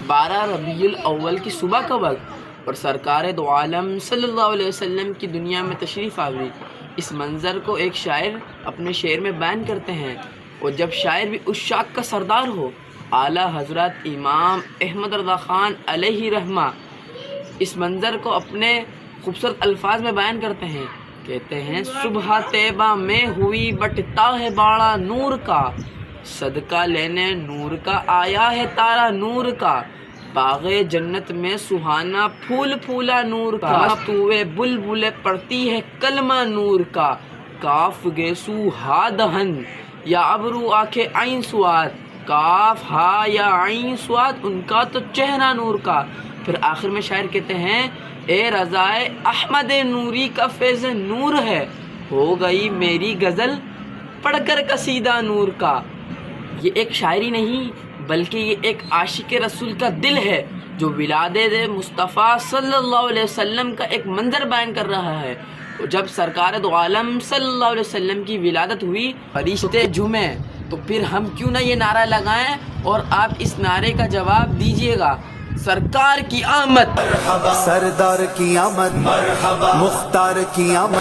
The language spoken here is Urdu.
12 ربیع الاول کی صبح کا وقت اور سرکار دو عالم صلی اللہ علیہ وسلم کی دنیا میں تشریف آوری۔ اس منظر کو ایک شاعر اپنے شعر میں بیان کرتے ہیں، اور جب شاعر بھی اس شاخ کا سردار ہو، اعلیٰ حضرت امام احمد رضا خان علیہ رحمہ اس منظر کو اپنے خوبصورت الفاظ میں بیان کرتے ہیں۔ کہتے ہیں صبح طیبہ میں ہوئی بٹتا ہے باڑا نور کا، صدقہ لینے نور کا آیا ہے تارا نور کا، باغ جنت میں سہانا پھول پھولا نور کا، توے بلبل پڑتی ہے کلمہ نور کا، کاف گیسو ہا دہن یا ابرو آنکھیں عین سواد، کاف ہا یا عین سواد، ان کا تو چہرہ نور کا۔ پھر آخر میں شاعر کہتے ہیں اے رضائے احمد نوری کا فیض نور ہے، ہو گئی میری غزل پڑھ کر قصیدہ نور کا۔ یہ ایک شاعری نہیں بلکہ یہ ایک عاشق رسول کا دل ہے جو ولادت مصطفیٰ صلی اللہ علیہ وسلم کا ایک منظر بیان کر رہا ہے۔ جب سرکار دو عالم صلی اللہ علیہ وسلم کی ولادت ہوئی، فرشتے جھومے، تو پھر ہم کیوں نہ یہ نعرہ لگائیں اور آپ اس نعرے کا جواب دیجئے گا، سرکار کی آمد، سردار کی آمد، مختار کی آمد۔